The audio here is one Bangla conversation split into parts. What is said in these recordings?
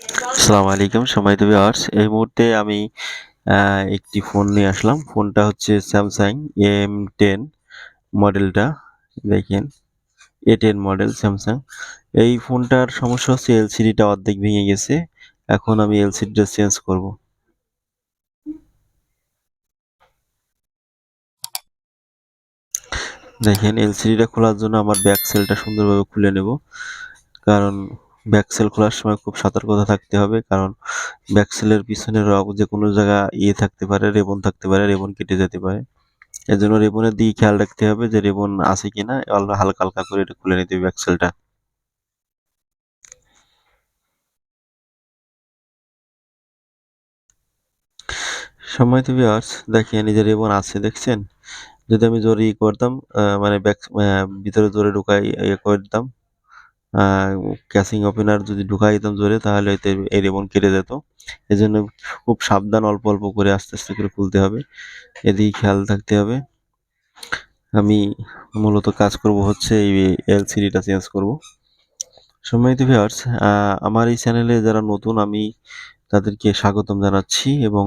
আসসালামু আলাইকুম সম্মানিত ভিউয়ার্স, এই মুহূর্তে আমি একটি ফোন নিয়ে আসলাম। ফোনটা হচ্ছে স্যামসাং M10 মডেলটা। দেখেন, A10 মডেল স্যামসাং। এই ফোনটার সমস্যা হচ্ছে এলসিডিটা অর্ধেক ভেঙে গেছে। এখন আমি এলসিডিটা চেঞ্জ করব। দেখেন, এলসিডিটা খোলার জন্য আমার ব্যাক সেলটা সুন্দরভাবে খুলে নেব। কারণ ব্যাক সেল খোলার সময় খুব সতর্কতা থাকতে হবে, কারণ ব্যাক সেলের পিছনের যে কোনো জায়গা থাকতে পারে, রেবন থাকতে পারে, রেবন কেটে যেতে পারে। এজন্য রেবনের দিকে খেয়াল রাখতে হবে যে রেবন আছে কিনা, হালকা হালকা করে এটা খুলে নিতে হবে ব্যাকসেলটা। সম্মানিত ভিউয়ার্স, দেখেন এই যে রেবন আছে, দেখছেন? যদি আমি জোরে করতাম, মানে ভিতরে জোরে ঢুকাই করে দিতাম, ক্যাসিং ওপেনার যদি ঢুকাই দিতাম জোরে, তাহলে হয়তো এই রেবন কেটে যেত। এজন্য খুব সাবধান, অল্প অল্প করে আস্তে আস্তে করে খুলতে হবে, এদিকে খেয়াল থাকতে হবে। আমি মূলত কাজ করব হচ্ছে এই এলসিডিটা চেঞ্জ করব। সম্মানিত ভিউয়ার্স, আমার এই চ্যানেলে যারা নতুন, আমি তাদেরকে স্বাগতম জানাচ্ছি, এবং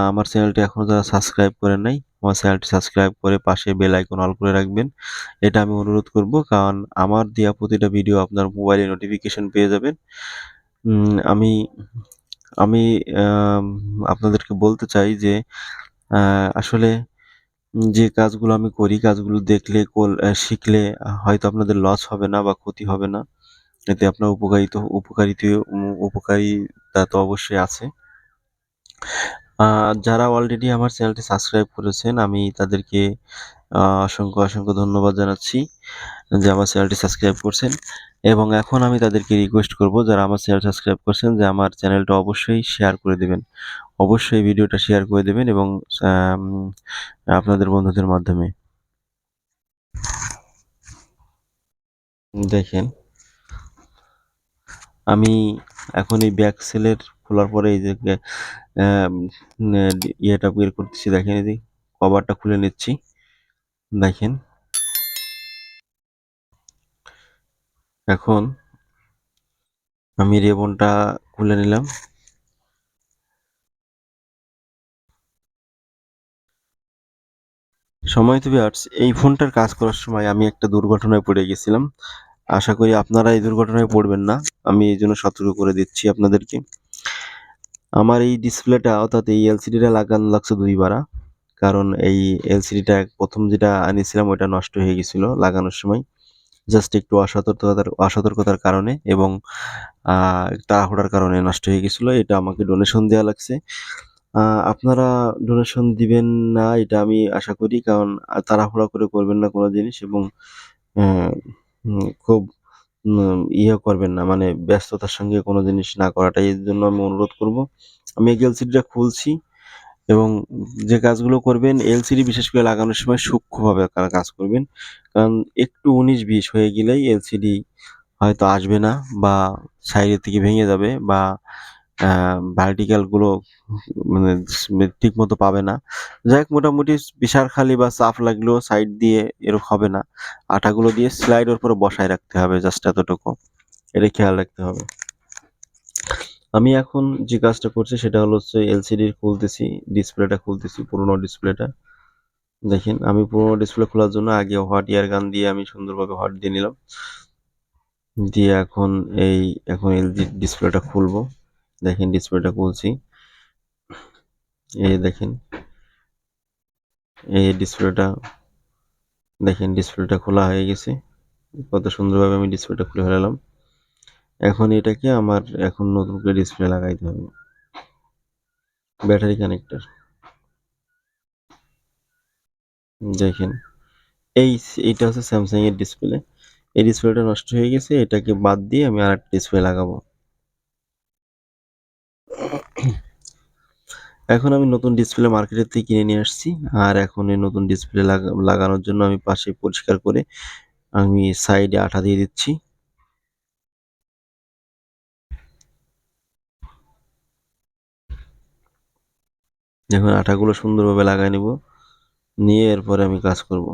আমার চ্যানেলটি এখনো যারা সাবস্ক্রাইব করেন নাই, আমার চ্যানেলটি সাবস্ক্রাইব করে পাশে বেল আইকন অল করে রাখবেন। এটা আমি অনুরোধ করব, কারণ আমার দেওয়া প্রতিটা ভিডিও আপনার মোবাইলে নোটিফিকেশন পেয়ে যাবেন। আমি আমি আম আপনাদেরকে বলতে চাই যে আসলে যে কাজগুলো আমি করি, কাজগুলো দেখলে শিখলে হয়তো আপনাদের লস হবে না বা ক্ষতি হবে না। এতে আপনার উপকারিতা তো অবশ্যই আছে। যারা অলরেডি আমার চ্যানেলটি সাবস্ক্রাইব করেছেন, আমি তাদেরকে অসংখ্য অসংখ্য ধন্যবাদ জানাচ্ছি যে আমার চ্যানেলটি সাবস্ক্রাইব করছেন। এবং এখন আমি তাদেরকে রিকোয়েস্ট করব, যারা আমার চ্যানেল সাবস্ক্রাইব করছেন, যে আমার চ্যানেলটা অবশ্যই শেয়ার করে দেবেন। অবশ্যই ভিডিওটা শেয়ার করে দেবেন, এবং আম আপনাদের বন্ধুদের মাধ্যমে। দেখেন, আমি এখন এই ব্যাক সেলের খোলার পরে এই যে আম নে ইয়েটা বের করতেছি, দেখেন এই যে কভারটা খুলে নিচ্ছি। দেখেন, এখন আমি রিবনটা খুলে নিলাম। সম্মানিত ভিউয়ার্স, এই ফোনটার কাজ করার সময় আমি একটা দুর্ঘটনায় পড়ে গেছিলাম। আশা করি আপনারা এই দুর্ঘটনায় পড়বেন না। আমি এইজন্য সতর্ক করে দিচ্ছি আপনাদেরকে। আমার এই ডিসপ্লেটা, অর্থাৎ এই এলসিডিটা লাগানো লাগছে ২ বার। কারণ এই এলসিডিটা প্রথম যেটা আনিয়েছিলাম ওইটা নষ্ট হয়ে গেছিল লাগানোর সময়। জাস্ট একটু অসতর্কতার কারণে, এবং তাড়াহুড়ার কারণে নষ্ট হয়ে গেছিল। এটা আমাকে ডোনেশন দেয়া লাগছে। আপনারা ডোনেশন দিবেন না এটা আমি আশা করি, কারণ তাড়াহুড়া করে করবেন না কোনো জিনিস, এবং খুব করবেন না, মানে ব্যস্ততার সঙ্গে কোনো জিনিস না করাটাই, এর জন্য আমি অনুরোধ করব। আমি এই এলসিডিটা খুলছি, এবং যে কাজগুলো করবেন এলসিডি বিশেষ করে লাগানোর সময় সূক্ষ্মভাবে কাজ করবেন। কারণ একটু ১৯-২০ হয়ে গেলেই এলসিডি হয়তো আসবে না, বা সাইডের থেকে ভেঙে যাবে, বা ভার্টিক্যাল গুলো মানে ঠিক মতো পাবে না। যাই হোক, মোটামুটি বিশারখালি বা চাপ লাগলেও সাইড দিয়ে এরকম হবে না। আঠাগুলো দিয়ে স্লাইডের উপরে বসায় রাখতে হবে, জাস্ট এতটুকু। এটা খেয়াল রাখতে হবে। আমি এখন যে কাজটা করছি সেটা হলো হচ্ছে এলসিডি খুলতেছি, ডিসপ্লেটা খুলতেছি, পুরোনো ডিসপ্লেটা। দেখেন, আমি পুরোনো ডিসপ্লে খোলার জন্য আগে হট এয়ার গান দিয়ে আমি সুন্দরভাবে হট দিয়ে নিলাম। দিয়ে এখন এলজি ডিসপ্লেটা খুলবো। দেখেন ডিসপ্লেটা খুলছি। এই দেখেন, এই ডিসপ্লেটা, দেখেন ডিসপ্লেটা খোলা হয়ে গেছে। কত সুন্দরভাবে আমি ডিসপ্লেটা খুলে ফেলালাম। এখন এটাকে আমার এখন নতুন করে ডিসপ্লে লাগাইতে হবে। Battery connector. দেখেন, এইটা হচ্ছে স্যামসাং এর ডিসপ্লে। এই ডিসপ্লেটা নষ্ট হয়ে গেছে, এটাকে বাদ দিয়ে আমি আরেকটা ডিসপ্লে লাগাবো। এখন আমি নতুন ডিসপ্লে মার্কেটের থেকে কিনে নিয়ে আসছি, আর এখন এই নতুন ডিসপ্লে লাগানোর জন্য আমি পাশে পরিষ্কার করে আমি সাইডে আঠা দিয়ে দিচ্ছি। এখন আঠাগুলো সুন্দরভাবে লাগাই নিব, নিয়ে এরপরে আমি কাজ করব।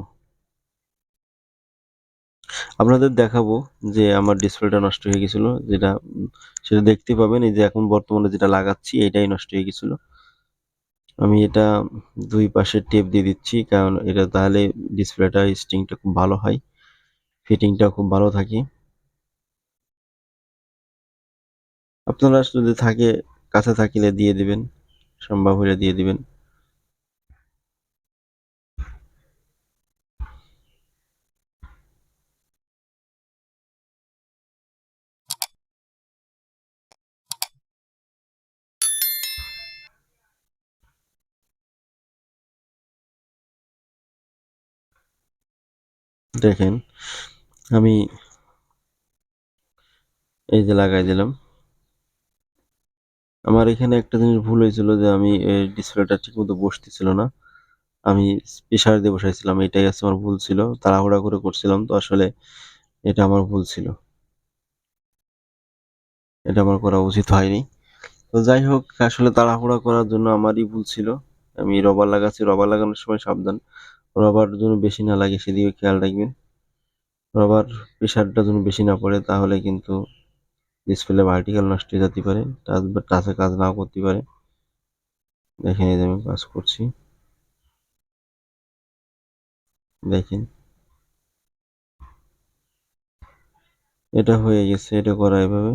আপনাদের দেখাবো যে আমার ডিসপ্লেটা নষ্ট হয়ে গেছিল, যেটা সেটা দেখতে পাবেন। এই যে এখন বর্তমানে যেটা লাগাচ্ছি এটাই নষ্ট হয়ে গেছিল। আমি এটা দুই পাশে টেপ দিয়ে দিচ্ছি, কারণ এটা তাহলে ডিসপ্লেটা স্টিংটা খুব ভালো হয়, ফিটিংটা খুব ভালো থাকে। আপনারা যদি থাকে কাছে থাকিলে দিয়ে দিবেন, সম্ভব হলে দিয়ে দিবেন। দেখেন আমি এই যে লাগাই দিলাম। আমার এখানে একটা জিনিস ভুল হয়েছিল যে আমি ডিসপ্লেটা ঠিকমতো বসতেছিল না, আমি প্রেসার দিয়ে বসাইছিলাম, এটাই হচ্ছে আমার ভুল ছিল, তাড়াহুড়া করে করছিলাম তো আসলে। এটা আমার ভুল ছিল, এটা আমার করা উচিত হয়নি। তো যাই হোক, আসলে তাড়াহুড়া করার জন্য আমারই ভুল ছিল। আমি রবার লাগাচ্ছি, রবার লাগানোর সময় সাবধান, রবার যেন বেশি না লাগে সেদিকে খেয়াল রাখবেন। রবার প্রেসারটা যেন বেশি না পড়ে, তাহলে কিন্তু ডিসপ্লে ভার্টিক্যাল নষ্ট হয়ে যেতে পারে, টাচ বা টাচে কাজ নাও করতে পারে। দেখেন এই যে আমি কাজ করছি, দেখেন এটা হয়ে গেছে, এটা করা এভাবে।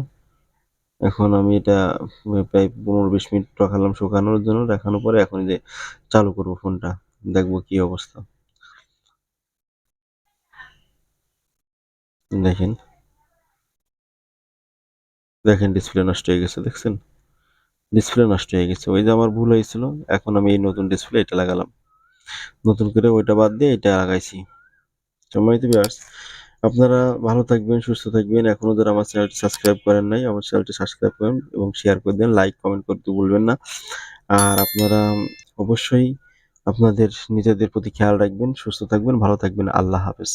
এখন আমি এটা প্রায় 15-20 মিনিট রাখালাম শুকানোর জন্য, রাখানোর পরে এখন এই যে চালু করবো ফোনটা, দেখবো কি অবস্থা। দেখেন, দেখেন ডিসপ্লে নষ্ট হয়ে গেছে, দেখছেন ডিসপ্লে নষ্ট হয়ে গেছে, ওই যে আমার ভুল হয়েছিল। এখন আমি এই নতুন ডিসপ্লে এটা লাগালাম, নতুন করে ওইটা বাদ দিয়ে এটা লাগাইছি। সম্মানিত ভিউয়ার্স, আপনারা ভালো থাকবেন, সুস্থ থাকবেন। এখনো যারা আমার চ্যানেলটি সাবস্ক্রাইব করেন নাই, আমার চ্যানেলটি সাবস্ক্রাইব করেন এবং শেয়ার করে দেন, লাইক কমেন্ট করতে ভুলবেন না। আর আপনারা অবশ্যই আপনাদের নিজেদের প্রতি খেয়াল রাখবেন, সুস্থ থাকবেন, ভালো থাকবেন। আল্লাহ হাফেজ।